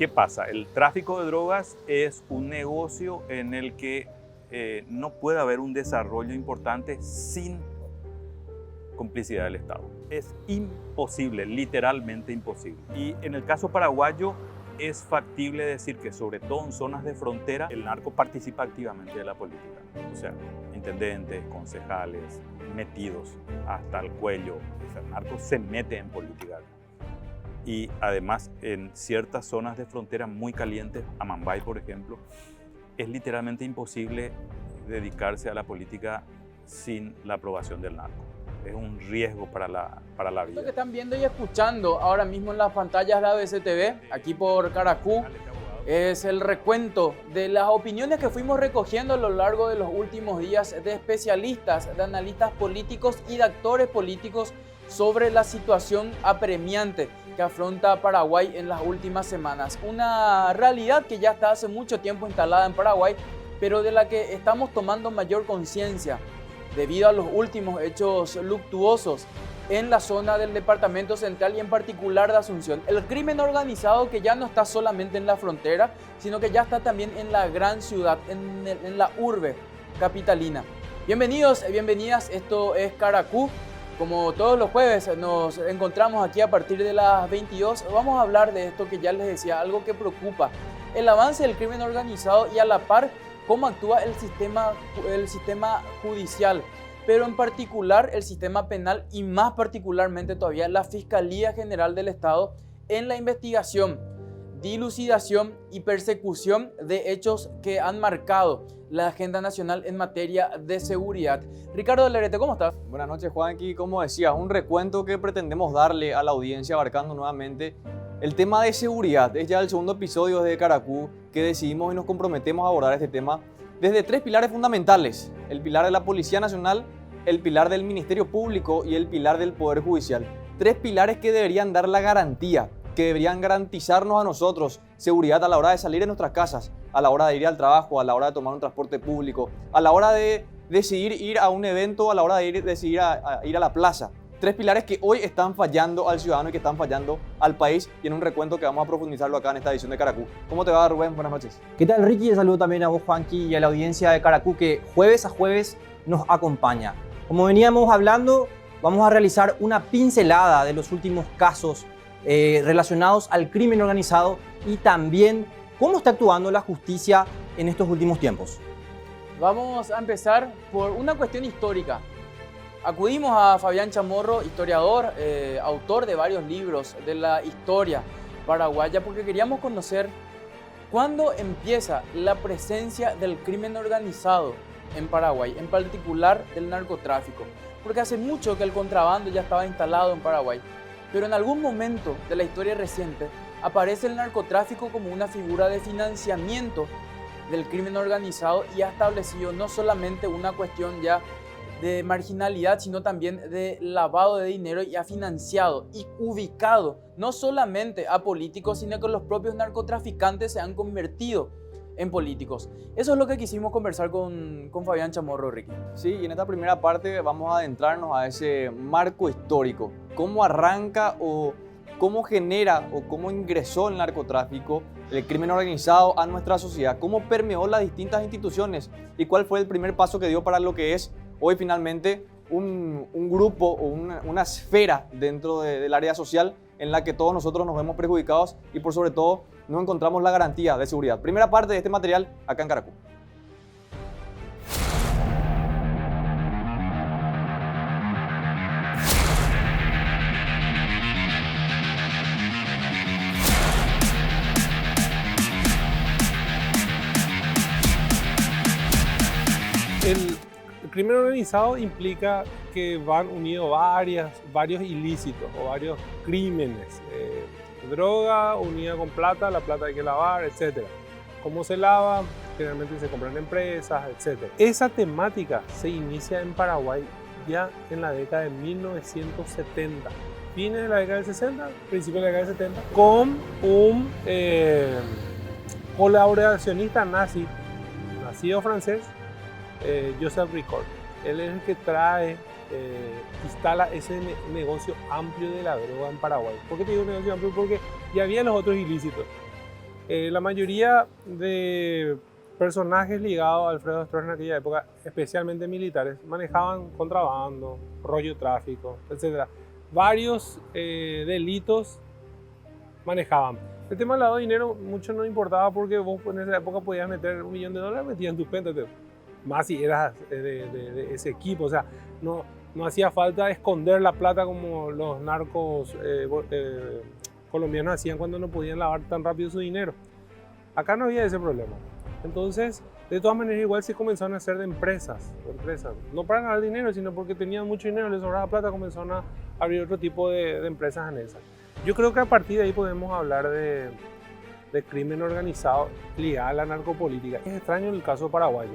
¿Qué pasa? El tráfico de drogas es un negocio en el que no puede haber un desarrollo importante sin complicidad del Estado. Es imposible, literalmente imposible. Y en el caso paraguayo es factible decir que sobre todo en zonas de frontera el narco participa activamente de la política. O sea, intendentes, concejales, metidos hasta el cuello. O sea, el narco se mete en política. Y además en ciertas zonas de frontera muy calientes, Amambay por ejemplo, es literalmente imposible dedicarse a la política sin la aprobación del narco. Es un riesgo para la vida. Lo que están viendo y escuchando ahora mismo en las pantallas de ABC TV, aquí por Caracú, es el recuento de las opiniones que fuimos recogiendo a lo largo de los últimos días de especialistas, de analistas políticos y de actores políticos sobre la situación apremiante que afronta Paraguay en las últimas semanas. Una realidad que ya está hace mucho tiempo instalada en Paraguay, pero de la que estamos tomando mayor conciencia debido a los últimos hechos luctuosos en la zona del Departamento Central y en particular de Asunción. El crimen organizado que ya no está solamente en la frontera, sino que ya está también en la gran ciudad, en la urbe capitalina. Bienvenidos, bienvenidas, esto es Caracú. Como todos los jueves nos encontramos aquí a partir de las 22. Vamos a hablar de esto que ya les decía, algo que preocupa. El avance del crimen organizado y a la par cómo actúa el sistema judicial, pero en particular el sistema penal y más particularmente todavía la Fiscalía General del Estado en la investigación, dilucidación y persecución de hechos que han marcado la agenda nacional en materia de seguridad. Ricardo Lerete, ¿cómo estás? Buenas noches, Juanqui. Como decías, un recuento que pretendemos darle a la audiencia abarcando nuevamente el tema de seguridad. Es ya el segundo episodio de Caracú que decidimos y nos comprometemos a abordar este tema desde tres pilares fundamentales: el pilar de la Policía Nacional, el pilar del Ministerio Público y el pilar del Poder Judicial. Tres pilares que deberían dar la garantía, que deberían garantizarnos a nosotros seguridad a la hora de salir de nuestras casas, a la hora de ir al trabajo, a la hora de tomar un transporte público, a la hora de decidir ir a un evento, a la hora de decidir ir a la plaza. Tres pilares que hoy están fallando al ciudadano y que están fallando al país, y en un recuento que vamos a profundizarlo acá en esta edición de Caracú. ¿Cómo te va, Rubén? Buenas noches. ¿Qué tal, Ricky? Un saludo también a vos, Juanqui, y a la audiencia de Caracú que jueves a jueves nos acompaña. Como veníamos hablando, vamos a realizar una pincelada de los últimos casos relacionados al crimen organizado y también cómo está actuando la justicia en estos últimos tiempos. Vamos a empezar por una cuestión histórica. Acudimos a Fabián Chamorro, historiador, autor de varios libros de la historia paraguaya, porque queríamos conocer cuándo empieza la presencia del crimen organizado en Paraguay, en particular del narcotráfico. Porque hace mucho que el contrabando ya estaba instalado en Paraguay, pero en algún momento de la historia reciente aparece el narcotráfico como una figura de financiamiento del crimen organizado y ha establecido no solamente una cuestión ya de marginalidad, sino también de lavado de dinero, y ha financiado y ubicado no solamente a políticos, sino que los propios narcotraficantes se han convertido en políticos. Eso es lo que quisimos conversar con Fabián Chamorro, Ricky. Sí, y en esta primera parte vamos a adentrarnos a ese marco histórico. ¿Cómo arranca o cómo genera o cómo ingresó el narcotráfico, el crimen organizado a nuestra sociedad? ¿Cómo permeó las distintas instituciones? ¿Y cuál fue el primer paso que dio para lo que es hoy finalmente un grupo o una esfera dentro del área social en la que todos nosotros nos vemos perjudicados y por sobre todo no encontramos la garantía de seguridad? Primera parte de este material acá en Caracú. El crimen organizado implica que van unidos varios ilícitos o varios crímenes. Droga unida con plata, la plata hay que lavar, etc. ¿Cómo se lava? Generalmente se compran empresas, etc. Esa temática se inicia en Paraguay ya en la década de 1970. Fines de la década del 60, principios de la década del 70, con un colaboracionista nazi, nacido francés, Joseph Ricard. Él es el que instala ese negocio amplio de la droga en Paraguay. ¿Por qué te digo negocio amplio? Porque ya había los otros ilícitos. La mayoría de personajes ligados a Alfredo Stroessner en aquella época, especialmente militares, manejaban contrabando, rollo tráfico, etc. Varios delitos manejaban. El tema del lavado de dinero mucho no importaba porque vos en esa época podías meter $1 millón, metías en tu cuenta, más si eras de ese equipo. O sea, no hacía falta esconder la plata como los narcos colombianos hacían cuando no podían lavar tan rápido su dinero. Acá no había ese problema. Entonces, de todas maneras, igual se comenzaron a hacer de empresas. No para ganar dinero, sino porque tenían mucho dinero, les sobraba plata, comenzaron a abrir otro tipo de empresas anexas. Yo creo que a partir de ahí podemos hablar de crimen organizado ligado a la narcopolítica. Es extraño el caso paraguayo,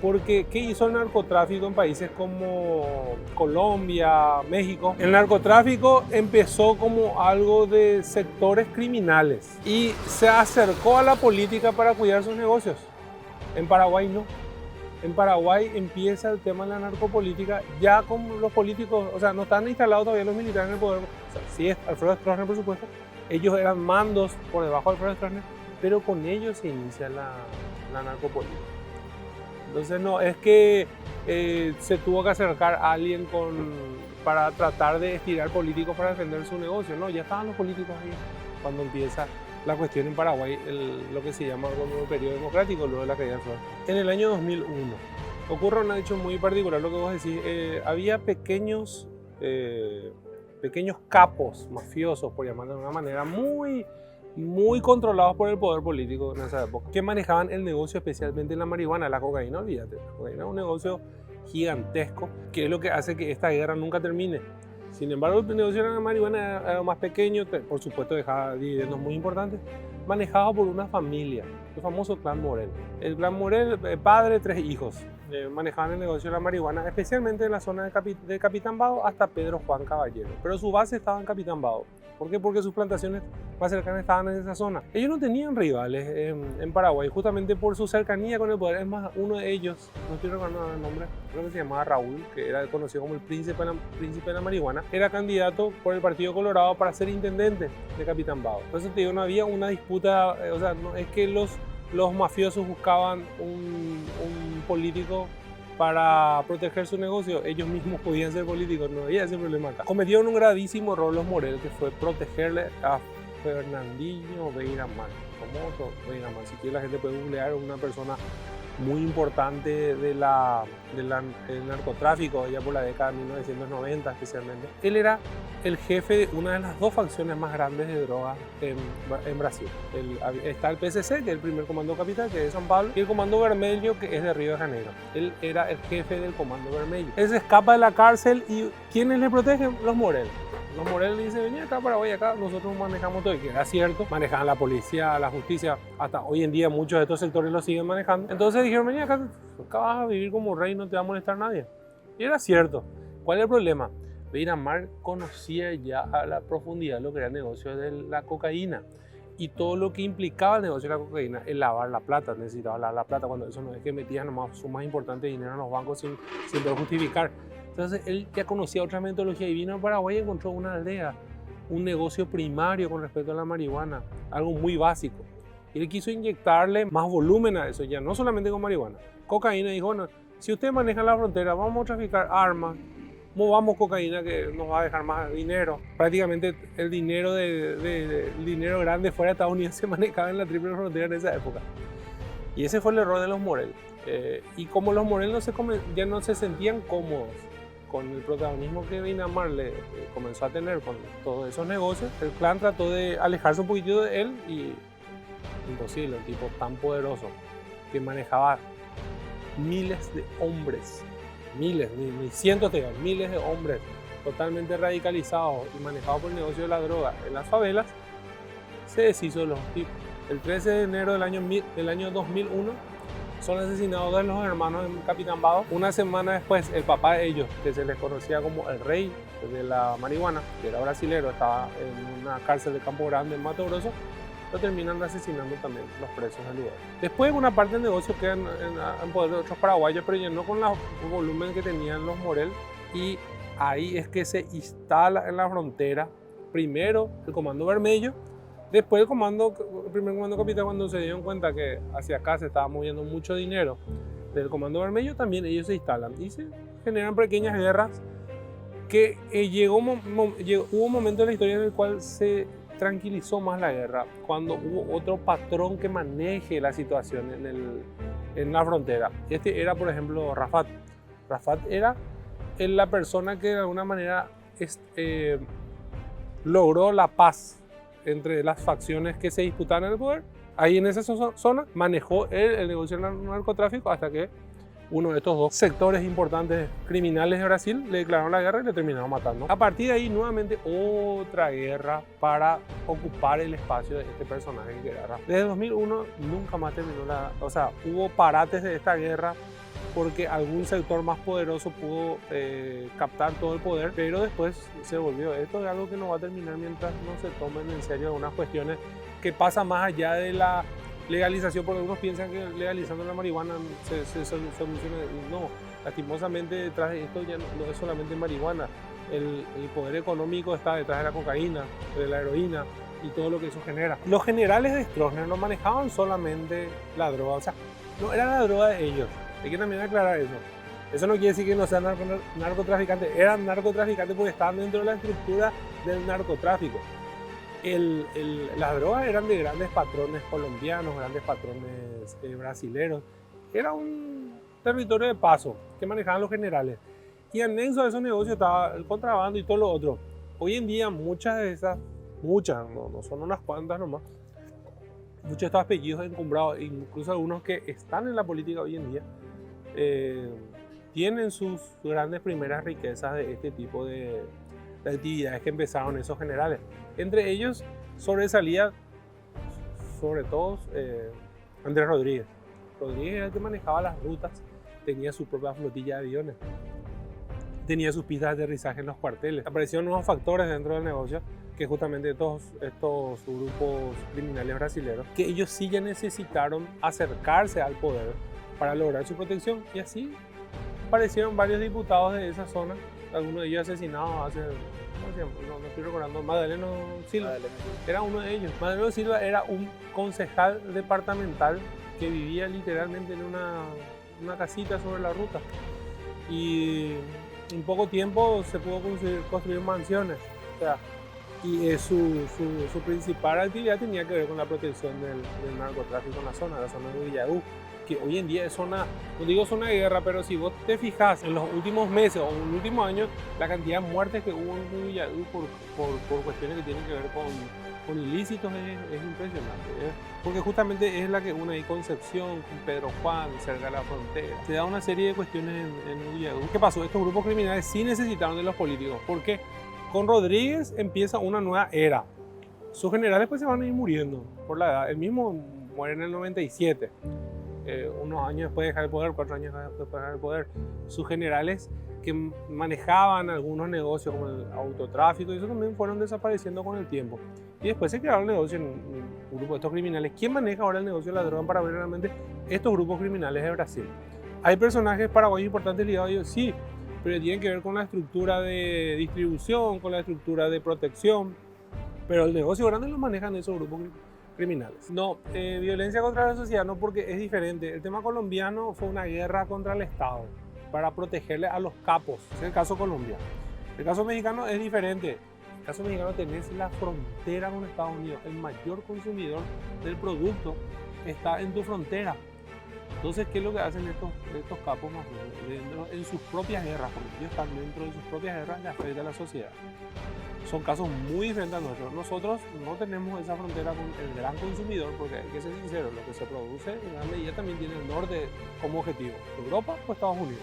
porque ¿qué hizo el narcotráfico en países como Colombia, México? El narcotráfico empezó como algo de sectores criminales y se acercó a la política para cuidar sus negocios. En Paraguay no. En Paraguay empieza el tema de la narcopolítica ya con los políticos, o sea, no están instalados todavía los militares en el poder. O sea, sí es Alfredo Stroessner, por supuesto. Ellos eran mandos por debajo de Alfredo Stroessner, pero con ellos se inicia la narcopolítica. Entonces no es que se tuvo que acercar a alguien para tratar de estirar políticos para defender su negocio. No, ya estaban los políticos ahí cuando empieza la cuestión en Paraguay, lo que se llama como el periodo democrático, luego de la caída de Flores. En el año 2001 ocurre un hecho muy particular, lo que vos decís. Había pequeños capos mafiosos, por llamarlo de una manera, muy controlados por el poder político en esa época, que manejaban el negocio, especialmente la marihuana, la cocaína, olvídate. La cocaína es un negocio gigantesco, que es lo que hace que esta guerra nunca termine. Sin embargo, el negocio de la marihuana era más pequeño, por supuesto dejaba dividendos muy importantes, manejado por una familia, el famoso clan Morel. El clan Morel, padre, 3 hijos, manejaban el negocio de la marihuana, especialmente en la zona de Capitán Bado hasta Pedro Juan Caballero. Pero su base estaba en Capitán Bado. ¿Por qué? Porque sus plantaciones más cercanas estaban en esa zona. Ellos no tenían rivales en Paraguay, justamente por su cercanía con el poder. Es más, uno de ellos, no estoy recordando el nombre, creo que se llamaba Raúl, que era conocido como el príncipe de la marihuana, era candidato por el Partido Colorado para ser intendente de Capitán Bado. Entonces te digo, no había una disputa, o sea, no es que los mafiosos buscaban un político para proteger su negocio, ellos mismos podían ser políticos, no había ese problema acá. Cometieron un gravísimo error los Morel, que fue protegerle a Fernandinho Beiramar, famoso Beiramar. Si quiere la gente puede googlear, una persona muy importante del narcotráfico, ya por la década de 1990 especialmente. Él era el jefe de una de las 2 facciones más grandes de drogas en Brasil. Está el PCC, que es el primer comando capital, que es de San Pablo, y el Comando Vermelho, que es de Río de Janeiro. Él era el jefe del Comando Vermelho. Él se escapa de la cárcel y ¿quiénes le protegen? Los Morel. Los Morel le dicen, vení acá, Paraguay, acá nosotros manejamos todo, y que era cierto, manejaban la policía, la justicia, hasta hoy en día muchos de estos sectores lo siguen manejando. Entonces dijeron, vení acá vas a vivir como rey, no te va a molestar nadie. Y era cierto. ¿Cuál es el problema? Beiramar conocía ya a la profundidad lo que era el negocio de la cocaína y todo lo que implicaba el negocio de la cocaína, el lavar la plata, necesitaba lavar la plata, cuando eso no es que metían nomás sumas importantes de dinero en los bancos sin poder justificar. Entonces él ya conocía otra metodología y vino a Paraguay y encontró una aldea, un negocio primario con respecto a la marihuana, algo muy básico. Y él quiso inyectarle más volumen a eso, ya no solamente con marihuana. Cocaína, dijo, bueno, si usted maneja la frontera, vamos a traficar armas, movamos cocaína que nos va a dejar más dinero. Prácticamente el dinero dinero grande fuera de Estados Unidos se manejaba en la triple frontera en esa época. Y ese fue el error de los Morel. Y como los Morel ya no se sentían cómodos con el protagonismo que Beiramar le comenzó a tener con todos esos negocios, el clan trató de alejarse un poquitito de él y imposible, un tipo tan poderoso que manejaba miles de hombres, miles, ni cientos de miles de hombres totalmente radicalizados y manejados por el negocio de la droga en las favelas, se deshizo de los tipos. El 13 de enero del año 2001 son asesinados 2 de los hermanos en Capitán Bado. Una semana después, el papá de ellos, que se les conocía como el rey de la marihuana, que era brasilero, estaba en una cárcel de Campo Grande en Mato Grosso, lo terminan asesinando también los presos del lugar. Después, una parte del negocio queda en poder de otros paraguayos, pero ya no con el volumen que tenían los Morel, y ahí es que se instala en la frontera primero el Comando Vermelho Después el primer comando capital, cuando se dieron cuenta que hacia acá se estaba moviendo mucho dinero del comando vermelho, también ellos se instalan y se generan pequeñas guerras que hubo un momento en la historia en el cual se tranquilizó más la guerra, cuando hubo otro patrón que maneje la situación en la frontera. Este era, por ejemplo, Rafat. Rafat era la persona que de alguna manera logró la paz entre las facciones que se disputaban el poder. Ahí en esa zona manejó el negocio del narcotráfico hasta que uno de estos dos sectores importantes criminales de Brasil le declararon la guerra y le terminaron matando. A partir de ahí, nuevamente otra guerra para ocupar el espacio de este personaje que era Rafat. Desde 2001 nunca más terminó hubo parates de esta guerra porque algún sector más poderoso pudo captar todo el poder, pero después se volvió. Esto es algo que no va a terminar mientras no se tomen en serio algunas cuestiones que pasan más allá de la legalización, porque algunos piensan que legalizando la marihuana se soluciona. No, lastimosamente detrás de esto ya no es solamente marihuana. El poder económico está detrás de la cocaína, de la heroína y todo lo que eso genera. Los generales de Stroessner no manejaban solamente la droga, o sea, no era la droga de ellos. Hay que también aclarar eso. Eso no quiere decir que no sean narcotraficantes. Eran narcotraficantes porque estaban dentro de la estructura del narcotráfico. Las drogas eran de grandes patrones colombianos, grandes patrones brasileros. Era un territorio de paso que manejaban los generales. Y anexo a esos negocios estaba el contrabando y todo lo otro. Hoy en día muchas de esas, no son unas cuantas nomás, muchos de estos apellidos encumbrados, incluso algunos que están en la política hoy en día, tienen sus grandes primeras riquezas de este tipo de actividades que empezaron esos generales. Entre ellos sobresalía, sobre todo, Andrés Rodríguez. Rodríguez era el que manejaba las rutas, tenía su propia flotilla de aviones, tenía sus pistas de aterrizaje en los cuarteles. Aparecieron nuevos factores dentro del negocio, que justamente estos grupos criminales brasileños, que ellos sí ya necesitaron acercarse al poder para lograr su protección, y así aparecieron varios diputados de esa zona, algunos de ellos asesinados hace, no estoy recordando, Madaleno Silva era uno de ellos. Madaleno Silva era un concejal departamental que vivía literalmente en una casita sobre la ruta, y en poco tiempo se pudo construir mansiones. O sea, y su principal actividad tenía que ver con la protección del narcotráfico en la zona de Villaú, que hoy en día es zona, no digo zona de guerra, pero si vos te fijas en los últimos meses o en los últimos años, la cantidad de muertes que hubo en Villaú por cuestiones que tienen que ver con ilícitos es impresionante, porque justamente es la que une ahí Concepción, con Pedro Juan, cerca de la frontera. Se da una serie de cuestiones en Villaú. ¿Qué pasó? Estos grupos criminales sí necesitaron de los políticos, porque con Rodríguez empieza una nueva era. Sus generales pues se van a ir muriendo por la edad. Él mismo muere en el 97. Unos años después de dejar el poder, 4 años después de dejar el poder. Sus generales que manejaban algunos negocios como el autotráfico, y eso también fueron desapareciendo con el tiempo. Y después se crearon negocios en un grupo de estos criminales. ¿Quién maneja ahora el negocio de la droga para ver realmente estos grupos criminales de Brasil? ¿Hay personajes paraguayos importantes ligados a ellos? Sí, pero tienen que ver con la estructura de distribución, con la estructura de protección, pero el negocio grande lo manejan esos grupos criminales. No, violencia contra la sociedad no, porque es diferente. El tema colombiano fue una guerra contra el Estado para protegerle a los capos, es el caso colombiano. El caso mexicano es diferente. En el caso mexicano tenés la frontera con Estados Unidos, el mayor consumidor del producto está en tu frontera. Entonces, ¿qué es lo que hacen estos capos más en sus propias guerras? Porque ellos están dentro de sus propias guerras, le afecta a la sociedad. Son casos muy diferentes a nuestros. Nosotros no tenemos esa frontera con el gran consumidor, porque hay que ser sincero, lo que se produce en gran medida también tiene el norte como objetivo, Europa o Estados Unidos.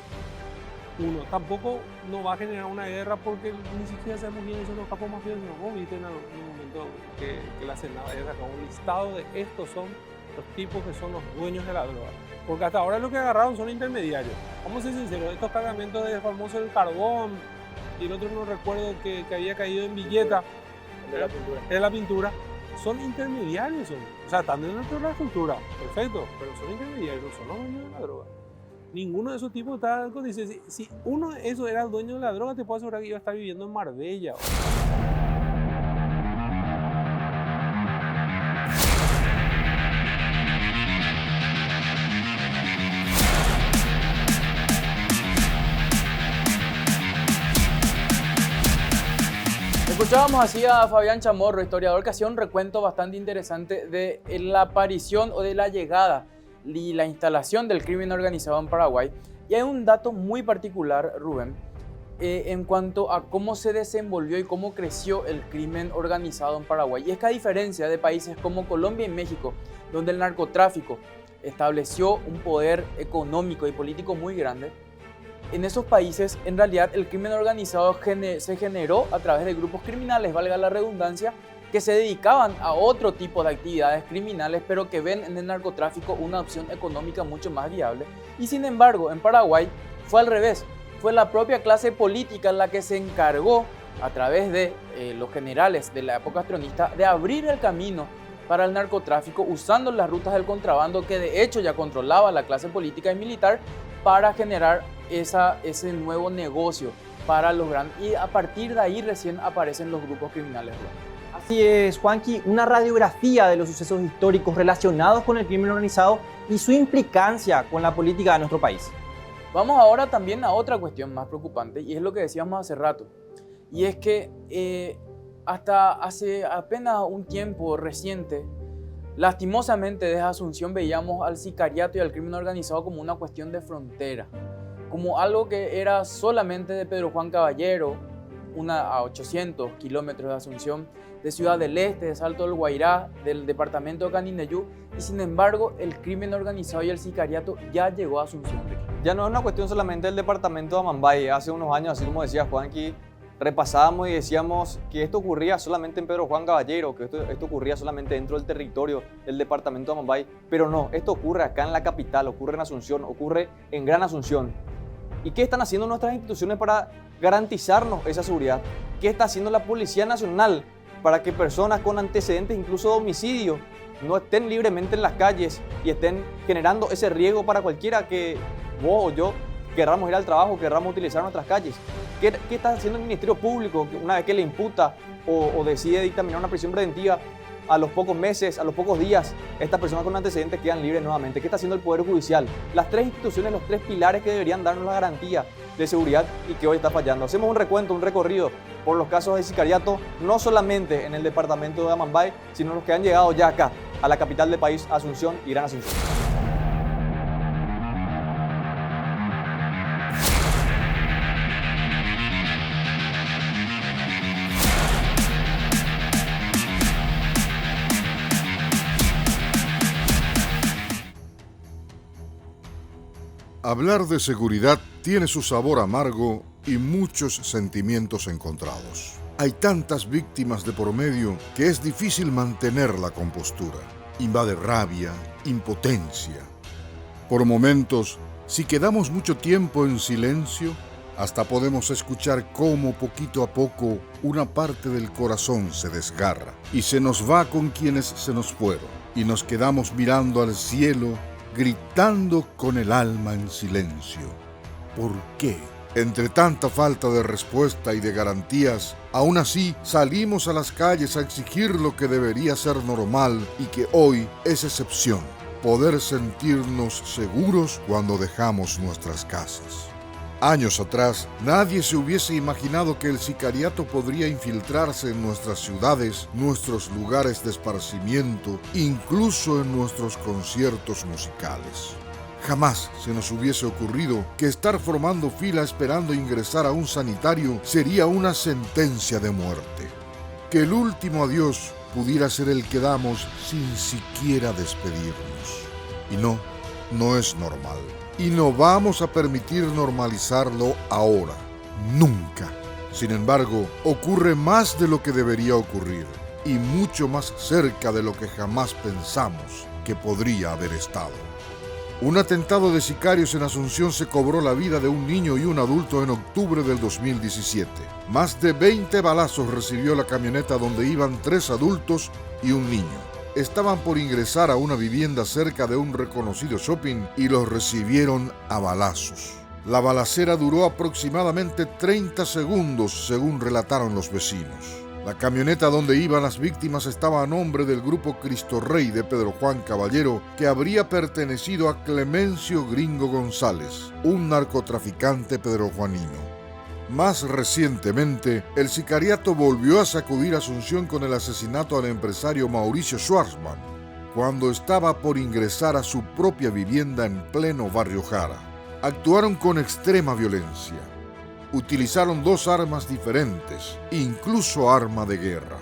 Uno tampoco no va a generar una guerra porque ni siquiera sabemos quiénes son los capos mafiosos. Vos viste en algún momento que la Senada haya sacado un listado de estos son los tipos que son los dueños de la droga. Porque hasta ahora lo que agarraron son intermediarios. Vamos a ser sinceros, estos cargamentos de famoso del carbón y el otro no recuerdo que había caído en Villeta, de la pintura, son intermediarios. O sea, están dentro de la estructura, perfecto, pero son intermediarios, son los dueños de la droga. Ninguno de esos tipos está, dice, si uno de esos era el dueño de la droga, te puedo asegurar que iba a estar viviendo en Marbella. Escuchábamos así a Fabián Chamorro, historiador, que hacía un recuento bastante interesante de la aparición o de la llegada y la instalación del crimen organizado en Paraguay. Y hay un dato muy particular, Rubén, en cuanto a cómo se desenvolvió y cómo creció el crimen organizado en Paraguay. Y es que a diferencia de países como Colombia y México, donde el narcotráfico estableció un poder económico y político muy grande, en esos países, en realidad, el crimen organizado se generó a través de grupos criminales, valga la redundancia, que se dedicaban a otro tipo de actividades criminales, pero que ven en el narcotráfico una opción económica mucho más viable. Y sin embargo, en Paraguay fue al revés. Fue la propia clase política la que se encargó, a través de los generales de la época tronista, de abrir el camino para el narcotráfico, usando las rutas del contrabando que de hecho ya controlaba la clase política y militar, para generar ese nuevo negocio para los grandes, y a partir de ahí recién aparecen los grupos criminales. Así es, Juanqui, una radiografía de los sucesos históricos relacionados con el crimen organizado y su implicancia con la política de nuestro país. Vamos ahora también a otra cuestión más preocupante, y es lo que decíamos hace rato, y es que hasta hace apenas un tiempo reciente, lastimosamente desde Asunción veíamos al sicariato y al crimen organizado como una cuestión de frontera, como algo que era solamente de Pedro Juan Caballero, a 800 kilómetros de Asunción, de Ciudad del Este, de Salto del Guairá, del departamento de Canineyú, y sin embargo el crimen organizado y el sicariato ya llegó a Asunción. Ya no es una cuestión solamente del departamento de Amambay. Hace unos años, así como decía Juanqui, repasábamos y decíamos que esto ocurría solamente en Pedro Juan Caballero, que esto ocurría solamente dentro del territorio del departamento de Amambay, pero no, esto ocurre acá en la capital, ocurre en Asunción, ocurre en Gran Asunción. ¿Y qué están haciendo nuestras instituciones para garantizarnos esa seguridad? ¿Qué está haciendo la Policía Nacional para que personas con antecedentes, incluso de homicidio, no estén libremente en las calles y estén generando ese riesgo para cualquiera que vos o yo querramos ir al trabajo, querramos utilizar nuestras calles? ¿Qué está haciendo el Ministerio Público una vez que le imputa o decide dictaminar una prisión preventiva? A los pocos meses, a los pocos días, estas personas con antecedentes quedan libres nuevamente. ¿Qué está haciendo el Poder Judicial? Las tres instituciones, los tres pilares que deberían darnos la garantía de seguridad y que hoy está fallando. Hacemos un recuento, un recorrido por los casos de sicariato, no solamente en el departamento de Amambay, sino los que han llegado ya acá, a la capital del país, Asunción y Gran Asunción. Hablar de seguridad tiene su sabor amargo y muchos sentimientos encontrados. Hay tantas víctimas de por medio que es difícil mantener la compostura. Invade rabia, impotencia. Por momentos, si quedamos mucho tiempo en silencio, hasta podemos escuchar cómo poquito a poco una parte del corazón se desgarra y se nos va con quienes se nos fueron, y nos quedamos mirando al cielo, gritando con el alma en silencio. ¿Por qué? Entre tanta falta de respuesta y de garantías, aún así salimos a las calles a exigir lo que debería ser normal y que hoy es excepción: poder sentirnos seguros cuando dejamos nuestras casas. Años atrás, nadie se hubiese imaginado que el sicariato podría infiltrarse en nuestras ciudades, nuestros lugares de esparcimiento, incluso en nuestros conciertos musicales. Jamás se nos hubiese ocurrido que estar formando fila esperando ingresar a un sanitario sería una sentencia de muerte. Que el último adiós pudiera ser el que damos sin siquiera despedirnos. Y no es normal. Y no vamos a permitir normalizarlo ahora, nunca. Sin embargo, ocurre más de lo que debería ocurrir y mucho más cerca de lo que jamás pensamos que podría haber estado. Un atentado de sicarios en Asunción se cobró la vida de un niño y un adulto en octubre del 2017. Más de 20 balazos recibió la camioneta donde iban 3 adultos y un niño. Estaban por ingresar a una vivienda cerca de un reconocido shopping y los recibieron a balazos. La balacera duró aproximadamente 30 segundos, según relataron los vecinos. La camioneta donde iban las víctimas estaba a nombre del grupo Cristo Rey de Pedro Juan Caballero, que habría pertenecido a Clemencio Gringo González, un narcotraficante pedrojuanino. Más recientemente, el sicariato volvió a sacudir Asunción con el asesinato al empresario Mauricio Schwarzman, cuando estaba por ingresar a su propia vivienda en pleno barrio Jara. Actuaron con extrema violencia. Utilizaron 2 armas diferentes, incluso arma de guerra.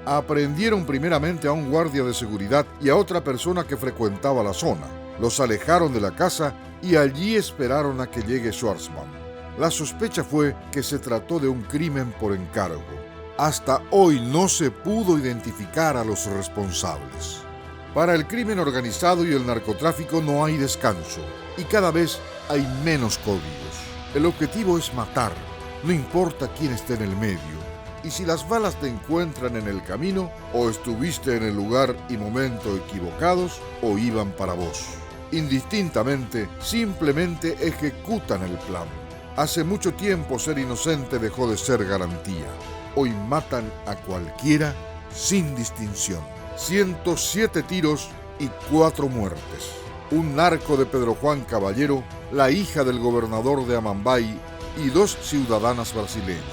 Aprehendieron primeramente a un guardia de seguridad y a otra persona que frecuentaba la zona. Los alejaron de la casa y allí esperaron a que llegue Schwarzman. La sospecha fue que se trató de un crimen por encargo. Hasta hoy no se pudo identificar a los responsables. Para el crimen organizado y el narcotráfico no hay descanso y cada vez hay menos códigos. El objetivo es matar, no importa quién esté en el medio. Y si las balas te encuentran en el camino, o estuviste en el lugar y momento equivocados, o iban para vos. Indistintamente, simplemente ejecutan el plan. Hace mucho tiempo ser inocente dejó de ser garantía. Hoy matan a cualquiera sin distinción. 107 tiros y 4 muertes. Un narco de Pedro Juan Caballero, la hija del gobernador de Amambay y 2 ciudadanas brasileñas.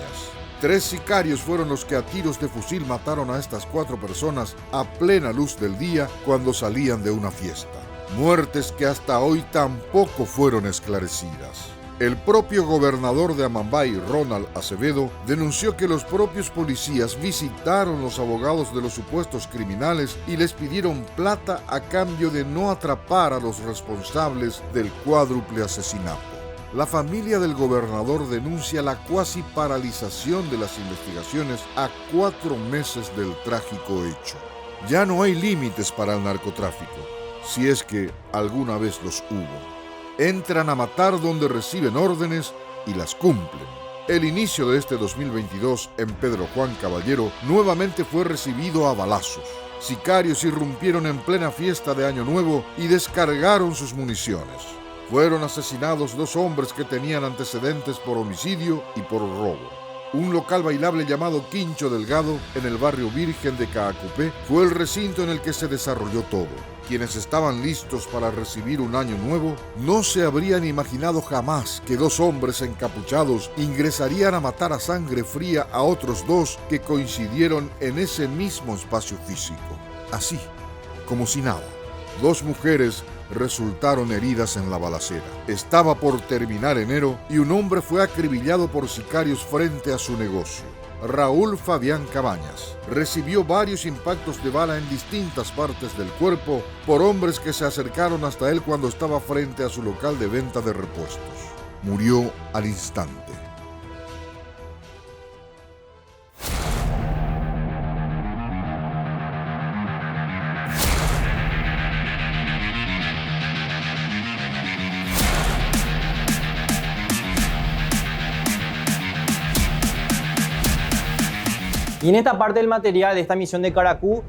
3 sicarios fueron los que a tiros de fusil mataron a estas 4 personas a plena luz del día cuando salían de una fiesta. Muertes que hasta hoy tampoco fueron esclarecidas. El propio gobernador de Amambay, Ronald Acevedo, denunció que los propios policías visitaron los abogados de los supuestos criminales y les pidieron plata a cambio de no atrapar a los responsables del cuádruple asesinato. La familia del gobernador denuncia la cuasi paralización de las investigaciones a 4 meses del trágico hecho. Ya no hay límites para el narcotráfico, si es que alguna vez los hubo. Entran a matar donde reciben órdenes y las cumplen. El inicio de este 2022 en Pedro Juan Caballero nuevamente fue recibido a balazos. Sicarios irrumpieron en plena fiesta de Año Nuevo y descargaron sus municiones. Fueron asesinados 2 hombres que tenían antecedentes por homicidio y por robo. Un local bailable llamado Quincho Delgado, en el barrio Virgen de Caacupé, fue el recinto en el que se desarrolló todo. Quienes estaban listos para recibir un año nuevo no se habrían imaginado jamás que 2 hombres encapuchados ingresarían a matar a sangre fría a otros 2 que coincidieron en ese mismo espacio físico. Así, como si nada. 2 mujeres resultaron heridas en la balacera. Estaba por terminar enero y un hombre fue acribillado por sicarios frente a su negocio. Raúl Fabián Cabañas recibió varios impactos de bala en distintas partes del cuerpo por hombres que se acercaron hasta él cuando estaba frente a su local de venta de repuestos. Murió al instante. Y en esta parte del material de esta misión de Caracú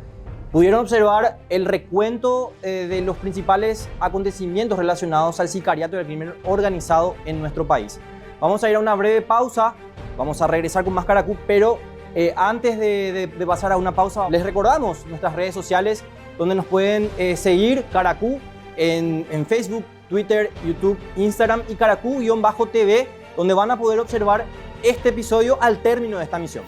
pudieron observar el recuento de los principales acontecimientos relacionados al sicariato y al crimen organizado en nuestro país. Vamos a ir a una breve pausa, vamos a regresar con más Caracú, pero antes de pasar a una pausa, les recordamos nuestras redes sociales donde nos pueden seguir Caracú en Facebook, Twitter, YouTube, Instagram y Caracú-TV, donde van a poder observar este episodio al término de esta misión.